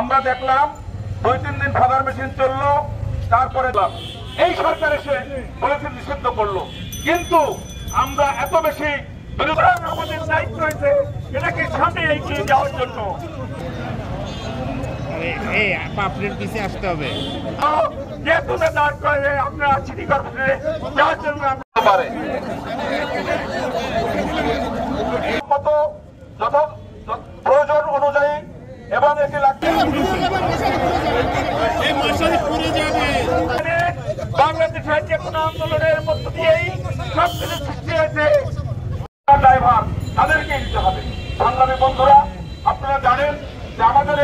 আমরা দেখলাম 2-3 দিন ফাদার মেশিন চললো, তারপরে এই সরকার এসে পলিথিন নিষিদ্ধ করলো। কিন্তু আমরা এত বেশি আমাদের দায়িত্ব রয়েছে এটাকে সামনে এগিয়ে যাওয়ার জন্য। আপনার পিছিয়ে আসতে হবে, আপনারা সিটি কর্পোরেশনে যাওয়ার জন্য পারে প্রয়োজন অনুযায়ী এবং এটি বাংলাদেশের যে কোনো আন্দোলনের মধ্য দিয়েই সবকিছু সৃষ্টি হয়েছে, ড্রাইভার তাদেরকে দিতে হবে। সংগ্রামী বন্ধুরা, আপনারা জানেন যে আমাদের